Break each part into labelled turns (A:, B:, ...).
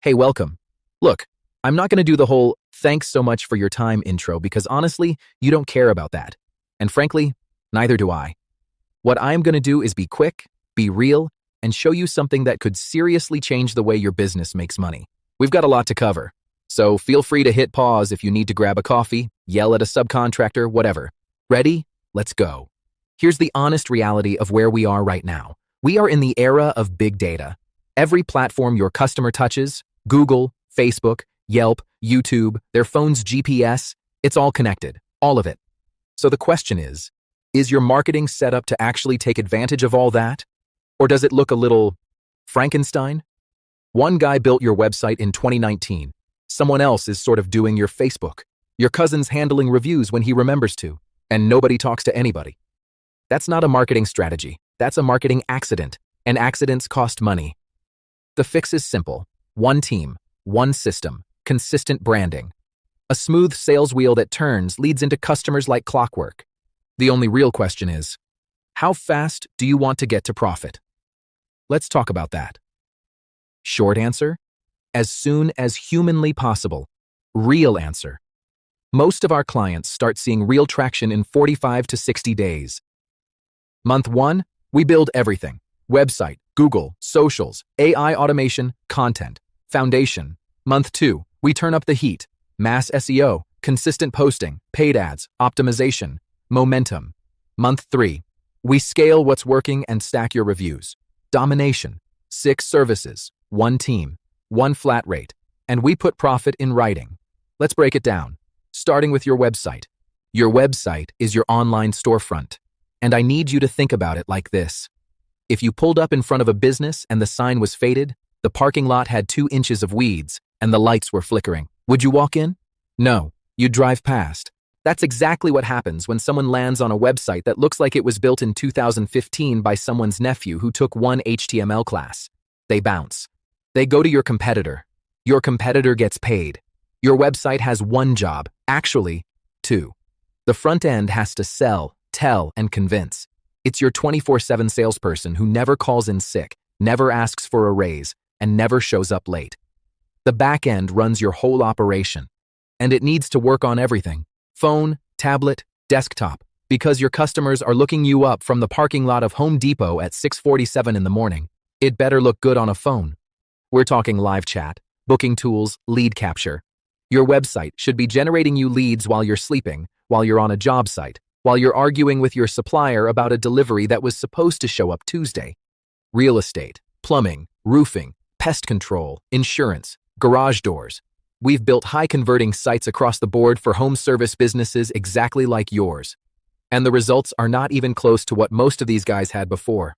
A: Hey, welcome. Look, I'm not going to do the whole thanks so much for your time intro because honestly, you don't care about that. And frankly, neither do I. What I'm going to do is be quick, be real, and show you something that could seriously change the way your business makes money. We've got a lot to cover, so feel free to hit pause if you need to grab a coffee, yell at a subcontractor, whatever. Ready? Let's go. Here's the honest reality of where we are right now. We are in the era of big data. Every platform your customer touches, Google, Facebook, Yelp, YouTube, their phone's GPS, it's all connected, all of it. So the question is your marketing set up to actually take advantage of all that? Or does it look a little Frankenstein? One guy built your website in 2019. Someone else is sort of doing your Facebook. Your cousin's handling reviews when he remembers to, and nobody talks to anybody. That's not a marketing strategy. That's a marketing accident, and accidents cost money. The fix is simple. One team, one system, consistent branding. A smooth sales wheel that turns leads into customers like clockwork. The only real question is, how fast do you want to get to profit? Let's talk about that. Short answer, as soon as humanly possible. Real answer, most of our clients start seeing real traction in 45 to 60 days. Month 1, we build everything. Website, Google, socials, AI automation, content, foundation. Month 2, we turn up the heat. Mass SEO, consistent posting, paid ads, optimization, momentum. Month 3, we scale what's working and stack your reviews. Domination, 6 services, 1 team, 1 flat rate, and we put profit in writing. Let's break it down. Starting with your website. Your website is your online storefront, and I need you to think about it like this. If you pulled up in front of a business and the sign was faded, the parking lot had 2 inches of weeds, and the lights were flickering, would you walk in? No, you'd drive past. That's exactly what happens when someone lands on a website that looks like it was built in 2015 by someone's nephew who took 1 HTML class. They bounce. They go to your competitor. Your competitor gets paid. Your website has 1 job, actually 2. The front end has to sell, tell, and convince. It's your 24/7 salesperson who never calls in sick, never asks for a raise, and never shows up late. The back end runs your whole operation, and it needs to work on everything: phone, tablet, desktop, because your customers are looking you up from the parking lot of Home Depot at 6:47 in the morning. It better look good on a phone. We're talking live chat, booking tools, lead capture. Your website should be generating you leads while you're sleeping, while you're on a job site, while you're arguing with your supplier about a delivery that was supposed to show up Tuesday. Real estate, plumbing, roofing, pest control, insurance, garage doors. We've built high-converting sites across the board for home service businesses exactly like yours. And the results are not even close to what most of these guys had before.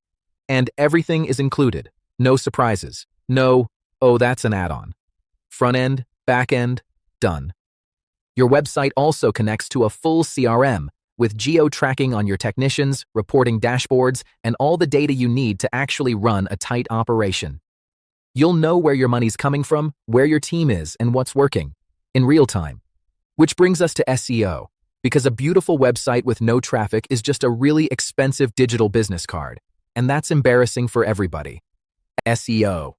A: And everything is included. No surprises. No, oh, that's an add-on. Front end, back end, done. Your website also connects to a full CRM with geo-tracking on your technicians, reporting dashboards, and all the data you need to actually run a tight operation. You'll know where your money's coming from, where your team is, and what's working in real time. Which brings us to SEO, because a beautiful website with no traffic is just a really expensive digital business card, and that's embarrassing for everybody. SEO.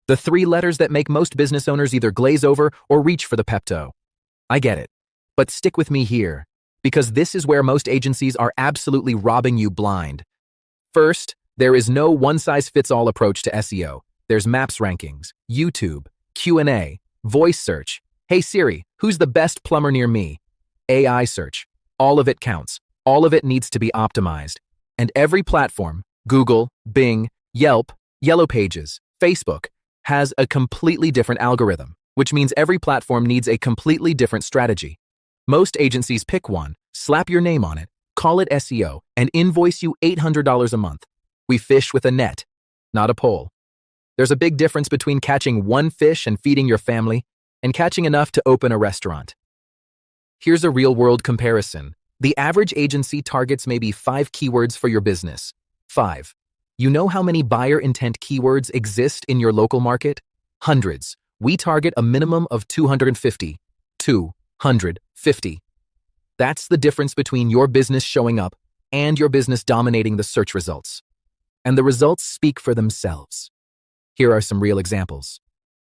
A: The 3 letters that make most business owners either glaze over or reach for the Pepto. I get it, but stick with me here, because this is where most agencies are absolutely robbing you blind. First, there is no one-size-fits-all approach to SEO. There's Maps rankings, YouTube, Q&A, voice search. Hey Siri, who's the best plumber near me? AI search. All of it counts. All of it needs to be optimized. And every platform, Google, Bing, Yelp, Yellow Pages, Facebook, has a completely different algorithm, which means every platform needs a completely different strategy. Most agencies pick one, slap your name on it, call it SEO, and invoice you $800 a month. We fish with a net, not a pole. There's a big difference between catching 1 fish and feeding your family and catching enough to open a restaurant. Here's a real-world comparison. The average agency targets maybe 5 keywords for your business. 5. You know how many buyer intent keywords exist in your local market? Hundreds. We target a minimum of 250. 250. That's the difference between your business showing up and your business dominating the search results. And the results speak for themselves. Here are some real examples.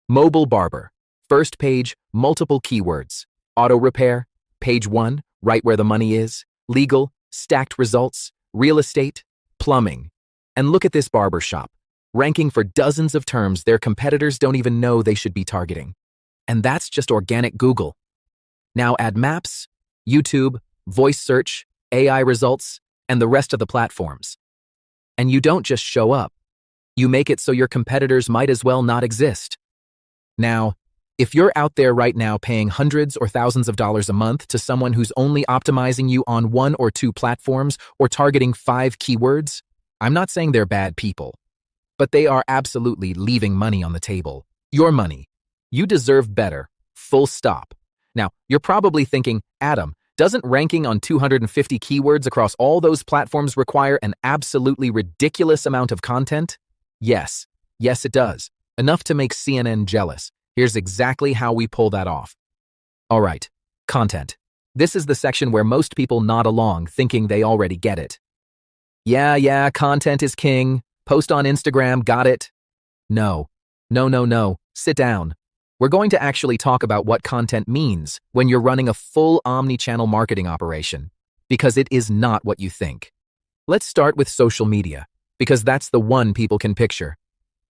A: Mobile barber. First page, multiple keywords. Auto repair, page 1, right where the money is. Legal, stacked results. Real estate, plumbing. And look at this barber shop, ranking for dozens of terms their competitors don't even know they should be targeting. And that's just organic Google. Now add maps, YouTube, voice search, AI results, and the rest of the platforms. And you don't just show up. You make it so your competitors might as well not exist. Now, if you're out there right now paying hundreds or thousands of dollars a month to someone who's only optimizing you on 1 or 2 platforms or targeting 5 keywords, I'm not saying they're bad people, but they are absolutely leaving money on the table. Your money. You deserve better. Full stop. Now, you're probably thinking, Adam, doesn't ranking on 250 keywords across all those platforms require an absolutely ridiculous amount of content? Yes. Yes, it does. Enough to make CNN jealous. Here's exactly how we pull that off. All right, content. This is the section where most people nod along, thinking they already get it. Yeah, content is king. Post on Instagram, got it? No. Sit down. We're going to actually talk about what content means when you're running a full omni-channel marketing operation, because it is not what you think. Let's start with social media, because that's the one people can picture.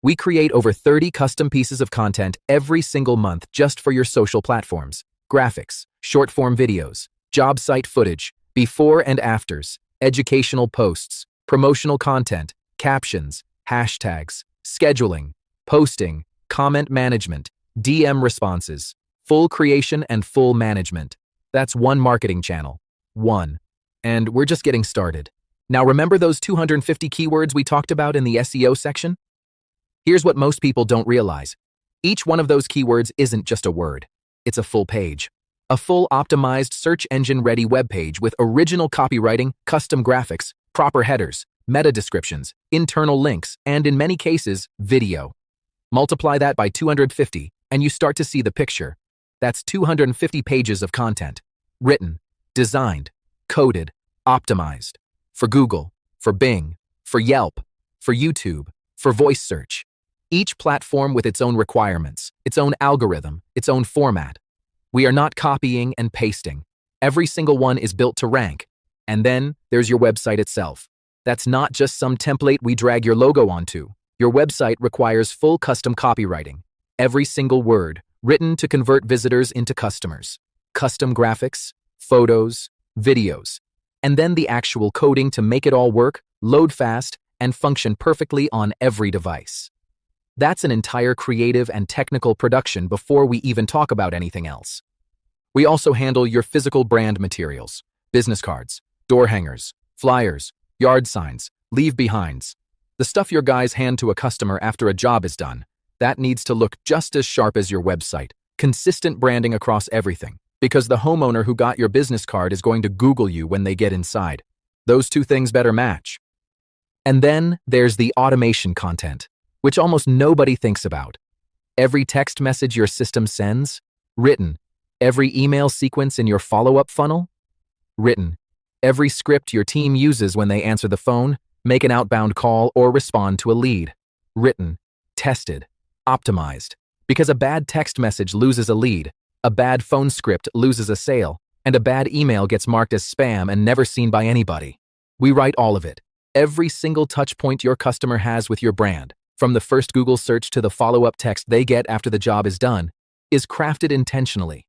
A: We create over 30 custom pieces of content every single month just for your social platforms. Graphics, short-form videos, job site footage, before and afters, educational posts, promotional content, captions, hashtags, scheduling, posting, comment management, DM responses, full creation and full management. That's one marketing channel. One. And we're just getting started. Now remember those 250 keywords we talked about in the SEO section? Here's what most people don't realize. Each one of those keywords isn't just a word. It's a full page. A full optimized search engine-ready web page with original copywriting, custom graphics, proper headers, meta descriptions, internal links, and in many cases, video. Multiply that by 250, and you start to see the picture. That's 250 pages of content. Written, designed, coded, optimized. For Google, for Bing, for Yelp, for YouTube, for voice search. Each platform with its own requirements, its own algorithm, its own format. We are not copying and pasting. Every single one is built to rank. And then there's your website itself. That's not just some template we drag your logo onto. Your website requires full custom copywriting. Every single word, written to convert visitors into customers. Custom graphics, photos, videos. And then the actual coding to make it all work, load fast, and function perfectly on every device. That's an entire creative and technical production before we even talk about anything else. We also handle your physical brand materials, business cards, door hangers, flyers, yard signs, leave-behinds. The stuff your guys hand to a customer after a job is done. That needs to look just as sharp as your website. Consistent branding across everything, because the homeowner who got your business card is going to Google you when they get inside. Those two things better match. And then there's the automation content, which almost nobody thinks about. Every text message your system sends, written. Every email sequence in your follow-up funnel, written. Every script your team uses when they answer the phone, make an outbound call, or respond to a lead, written, tested, optimized. Because a bad text message loses a lead, a bad phone script loses a sale, and a bad email gets marked as spam and never seen by anybody. We write all of it. Every single touch point your customer has with your brand, from the first Google search to the follow-up text they get after the job is done, is crafted intentionally.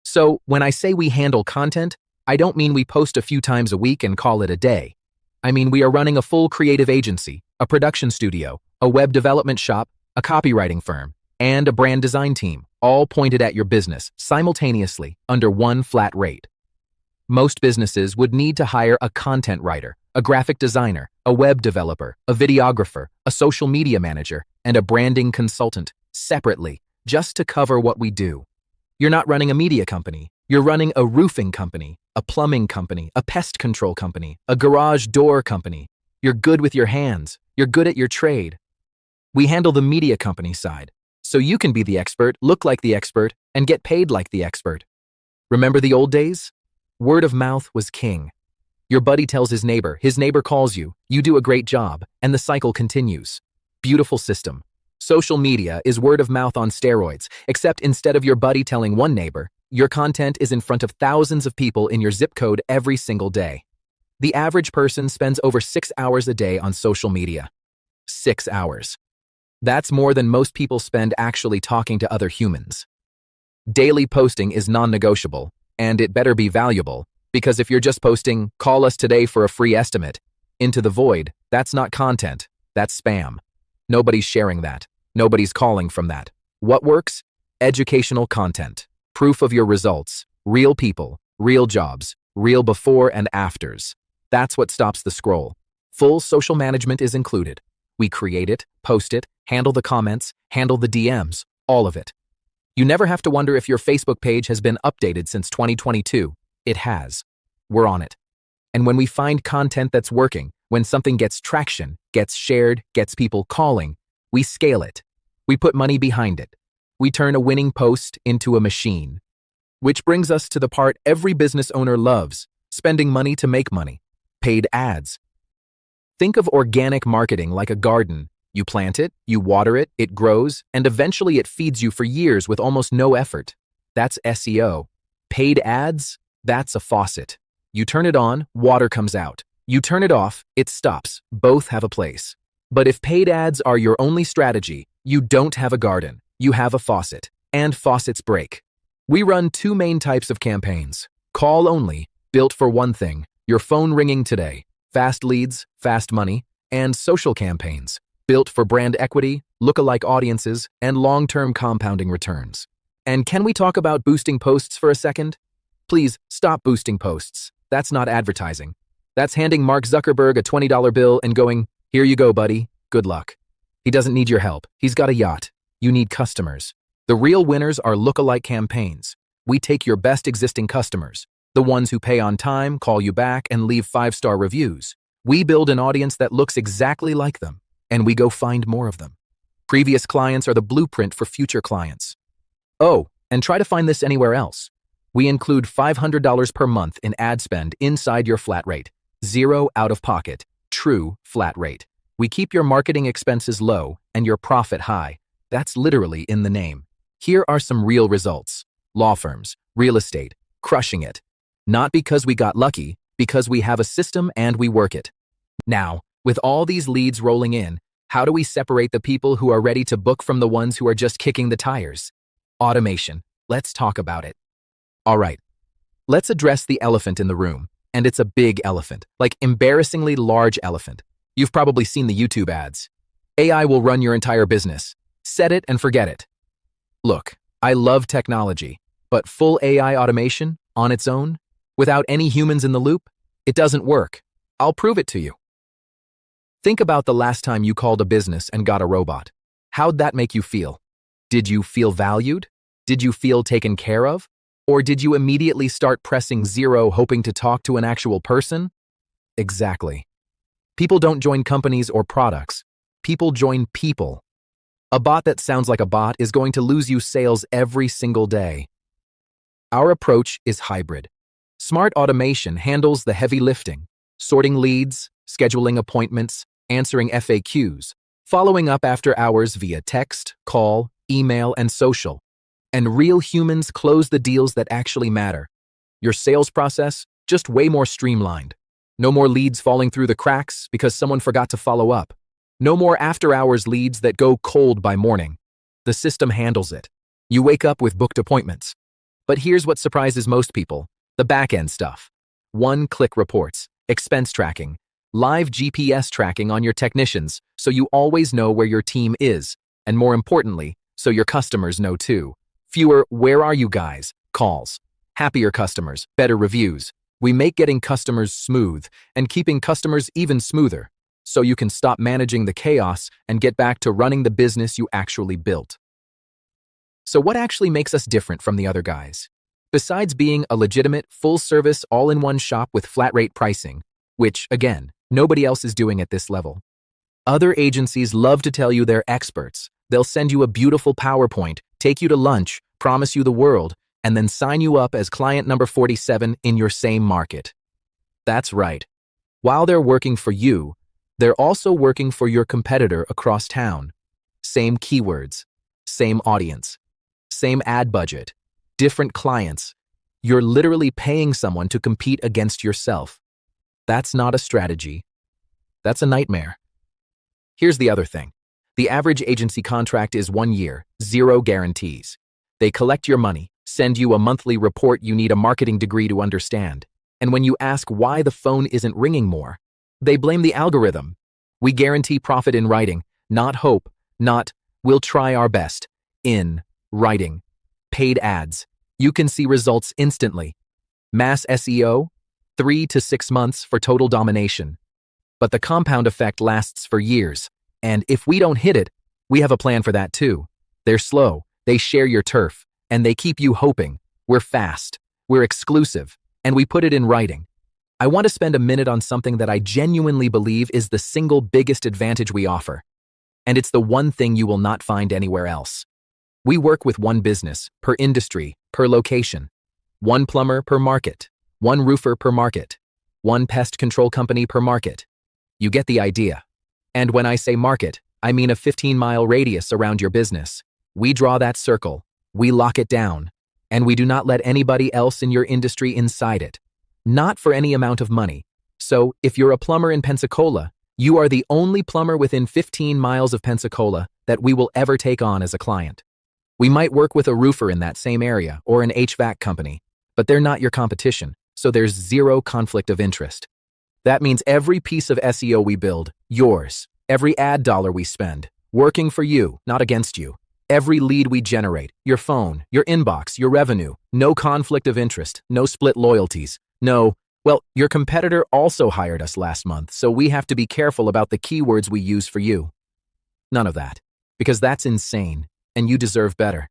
A: So when I say we handle content, I don't mean we post a few times a week and call it a day. I mean we are running a full creative agency, a production studio, a web development shop, a copywriting firm, and a brand design team, all pointed at your business simultaneously under one flat rate. Most businesses would need to hire a content writer, a graphic designer, a web developer, a videographer, a social media manager, and a branding consultant separately, just to cover what we do. You're not running a media company. You're running a roofing company, a plumbing company, a pest control company, a garage door company. You're good with your hands. You're good at your trade. We handle the media company side, so you can be the expert, look like the expert, and get paid like the expert. Remember the old days? Word of mouth was king. Your buddy tells his neighbor calls you do a great job, and the cycle continues. Beautiful system. Social media is word of mouth on steroids, except instead of your buddy telling one neighbor, your content is in front of thousands of people in your zip code every single day. The average person spends over 6 hours a day on social media. 6 hours. That's more than most people spend actually talking to other humans. Daily posting is non-negotiable, and it better be valuable, because if you're just posting, "Call us today for a free estimate," into the void, that's not content, that's spam. Nobody's sharing that. Nobody's calling from that. What works? Educational content, proof of your results, real people, real jobs, real before and afters. That's what stops the scroll. Full social management is included. We create it, post it, handle the comments, handle the DMs, all of it. You never have to wonder if your Facebook page has been updated since 2022. It has. We're on it. And when we find content that's working, when something gets traction, gets shared, gets people calling, we scale it. We put money behind it. We turn a winning post into a machine. Which brings us to the part every business owner loves, spending money to make money. Paid ads. Think of organic marketing like a garden. You plant it, you water it, it grows, and eventually it feeds you for years with almost no effort. That's SEO. Paid ads? That's a faucet. You turn it on, water comes out. You turn it off, it stops. Both have a place. But if paid ads are your only strategy, you don't have a garden. You have a faucet. And faucets break. We run 2 main types of campaigns. Call only, built for one thing, your phone ringing today. Fast leads, fast money, and social campaigns, built for brand equity, lookalike audiences, and long-term compounding returns. And can we talk about boosting posts for a second? Please, stop boosting posts. That's not advertising. That's handing Mark Zuckerberg a $20 bill and going, "Here you go, buddy. Good luck." He doesn't need your help. He's got a yacht. You need customers. The real winners are lookalike campaigns. We take your best existing customers, the ones who pay on time, call you back, and leave 5-star reviews. We build an audience that looks exactly like them, and we go find more of them. Previous clients are the blueprint for future clients. Oh, and try to find this anywhere else. We include $500 per month in ad spend inside your flat rate. 0 out of pocket. True flat rate. We keep your marketing expenses low and your profit high. That's literally in the name. Here are some real results. Law firms, real estate, crushing it. Not because we got lucky, because we have a system and we work it. Now, with all these leads rolling in, how do we separate the people who are ready to book from the ones who are just kicking the tires? Automation. Let's talk about it. All right, let's address the elephant in the room. And it's a big elephant, like embarrassingly large elephant. You've probably seen the YouTube ads. AI will run your entire business. Set it and forget it. Look, I love technology, but full AI automation on its own, without any humans in the loop, it doesn't work. I'll prove it to you. Think about the last time you called a business and got a robot. How'd that make you feel? Did you feel valued? Did you feel taken care of? Or did you immediately start pressing 0 hoping to talk to an actual person? Exactly. People don't join companies or products. People join people. A bot that sounds like a bot is going to lose you sales every single day. Our approach is hybrid. Smart automation handles the heavy lifting, sorting leads, scheduling appointments, answering FAQs, following up after hours via text, call, email, and social. And real humans close the deals that actually matter. Your sales process, just way more streamlined. No more leads falling through the cracks because someone forgot to follow up. No more after-hours leads that go cold by morning. The system handles it. You wake up with booked appointments. But here's what surprises most people, the back-end stuff. One-click reports, expense tracking, live GPS tracking on your technicians so you always know where your team is, and more importantly, so your customers know too. Fewer "where are you guys" calls. Happier customers, better reviews. We make getting customers smooth and keeping customers even smoother, so you can stop managing the chaos and get back to running the business you actually built. So what actually makes us different from the other guys? Besides being a legitimate, full-service, all-in-one shop with flat-rate pricing, which, again, nobody else is doing at this level. Other agencies love to tell you they're experts. They'll send you a beautiful PowerPoint, take you to lunch, promise you the world, and then sign you up as client number 47 in your same market. That's right. While they're working for you, they're also working for your competitor across town. same keywords, same audience, same ad budget, different clients. You're literally paying someone to compete against yourself. That's not a strategy. That's a nightmare. Here's the other thing. The average agency contract is 1 year, 0 guarantees. They collect your money, send you a monthly report you need a marketing degree to understand. And when you ask why the phone isn't ringing more, they blame the algorithm. We guarantee profit in writing, not hope, not we'll try our best. In writing. Paid ads. You can see results instantly. Mass SEO, 3 to 6 months for total domination. But the compound effect lasts for years. And if we don't hit it, we have a plan for that too. They're slow, they share your turf, and they keep you hoping. We're fast, we're exclusive, and we put it in writing. I want to spend a minute on something that I genuinely believe is the single biggest advantage we offer. And it's the one thing you will not find anywhere else. We work with one business, per industry, per location. One plumber per market. One roofer per market. One pest control company per market. You get the idea. And when I say market, I mean a 15-mile radius around your business. We draw that circle, we lock it down, and we do not let anybody else in your industry inside it. Not for any amount of money. So, if you're a plumber in Pensacola, you are the only plumber within 15 miles of Pensacola that we will ever take on as a client. We might work with a roofer in that same area or an HVAC company, but they're not your competition, so there's zero conflict of interest. That means every piece of SEO we build, yours. Every ad dollar we spend, working for you, not against you. Every lead we generate, your phone, your inbox, your revenue. No conflict of interest, no split loyalties. No, well, your competitor also hired us last month, so we have to be careful about the keywords we use for you. None of that, because that's insane, and you deserve better.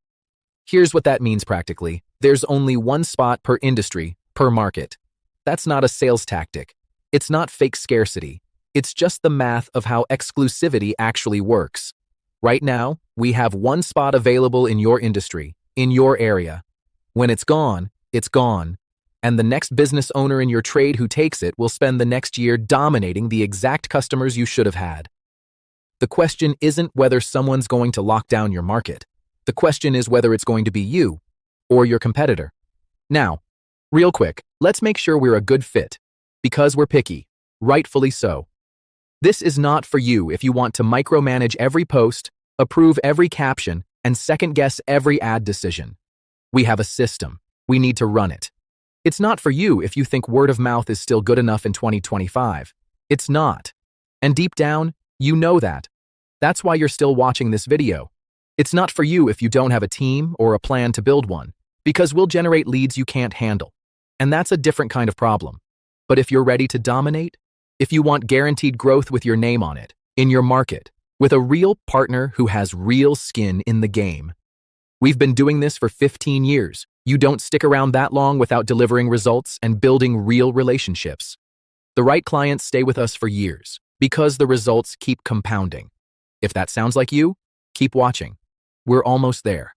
A: Here's what that means practically. There's only one spot per industry, per market. That's not a sales tactic. It's not fake scarcity. It's just the math of how exclusivity actually works. Right now, we have one spot available in your industry, in your area. When it's gone, and the next business owner in your trade who takes it will spend the next year dominating the exact customers you should have had. The question isn't whether someone's going to lock down your market. The question is whether it's going to be you or your competitor. Now, real quick, let's make sure we're a good fit. Because we're picky, rightfully so. This is not for you if you want to micromanage every post, approve every caption, and second-guess every ad decision. We have a system. We need to run it. It's not for you if you think word of mouth is still good enough in 2025. It's not. And deep down, you know that. That's why you're still watching this video. It's not for you if you don't have a team or a plan to build one, because we'll generate leads you can't handle. And that's a different kind of problem. But if you're ready to dominate, if you want guaranteed growth with your name on it, in your market, with a real partner who has real skin in the game. We've been doing this for 15 years. You don't stick around that long without delivering results and building real relationships. The right clients stay with us for years because the results keep compounding. If that sounds like you, keep watching. We're almost there.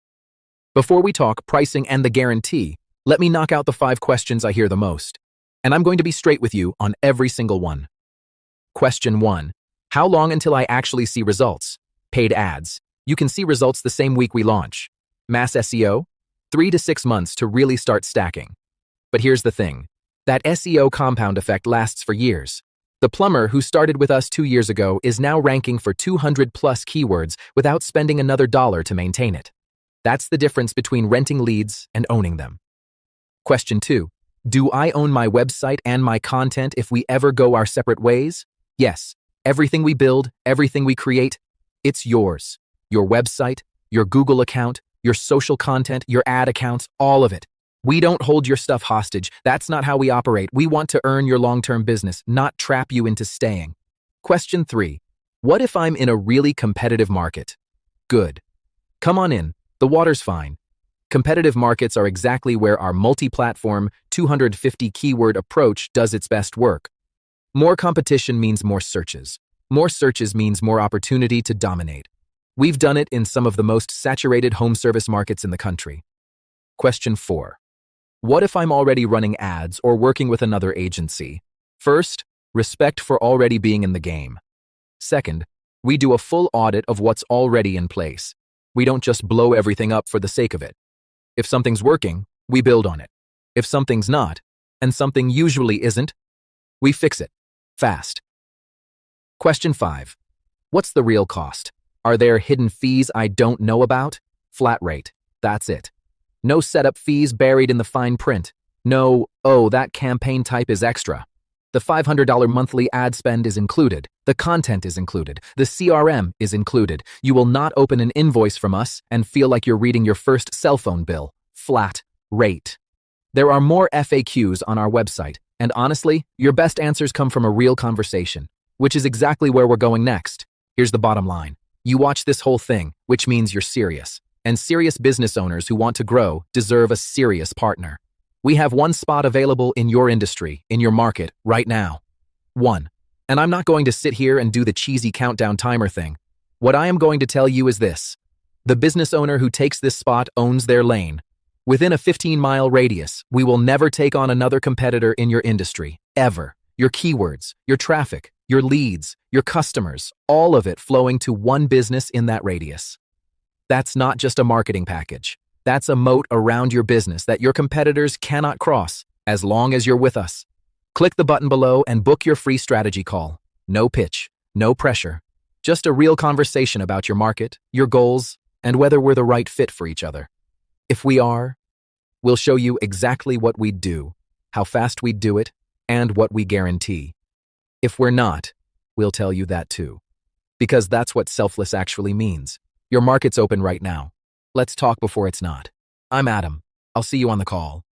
A: Before we talk pricing and the guarantee, let me knock out the 5 questions I hear the most. And I'm going to be straight with you on every single one. Question 1. How long until I actually see results? Paid ads. You can see results the same week we launch. Mass SEO? 3 to 6 months to really start stacking. But here's the thing. That SEO compound effect lasts for years. The plumber who started with us 2 years ago is now ranking for 200 plus keywords without spending another dollar to maintain it. That's the difference between renting leads and owning them. Question 2. Do I own my website and my content if we ever go our separate ways? Yes. Everything we build, everything we create, it's yours. Your website, your Google account, your social content, your ad accounts, all of it. We don't hold your stuff hostage. That's not how we operate. We want to earn your long-term business, not trap you into staying. Question 3. What if I'm in a really competitive market? Good. Come on in. The water's fine. Competitive markets are exactly where our multi-platform, 250 keyword approach does its best work. More competition means more searches. More searches means more opportunity to dominate. We've done it in some of the most saturated home service markets in the country. Question 4. What if I'm already running ads or working with another agency? First, respect for already being in the game. Second, We do a full audit of what's already in place. We don't just blow everything up for the sake of it. If something's working, we build on it. If something's not, and something usually isn't, we fix it. Fast. Question 5. What's the real cost? Are there hidden fees I don't know about? Flat rate. That's it. No setup fees buried in the fine print. No, oh, that campaign type is extra. The $500 monthly ad spend is included. The content is included. The CRM is included. You will not open an invoice from us and feel like you're reading your first cell phone bill. Flat rate. There are more FAQs on our website, and honestly, your best answers come from a real conversation, which is exactly where we're going next. Here's the bottom line. You watch this whole thing, which means you're serious. And serious business owners who want to grow deserve a serious partner. We have one spot available in your industry, in your market, right now. 1. And I'm not going to sit here and do the cheesy countdown timer thing. What I am going to tell you is this. The business owner who takes this spot owns their lane. Within a 15-mile radius, we will never take on another competitor in your industry, ever. Your keywords, your traffic, your leads, your customers, all of it flowing to one business in that radius. That's not just a marketing package. That's a moat around your business that your competitors cannot cross as long as you're with us. Click the button below and book your free strategy call. No pitch, no pressure. Just a real conversation about your market, your goals, and whether we're the right fit for each other. If we are, we'll show you exactly what we'd do, how fast we'd do it, and what we guarantee. If we're not, we'll tell you that too. Because that's what selfless actually means. Your market's open right now. Let's talk before it's not. I'm Adam. I'll see you on the call.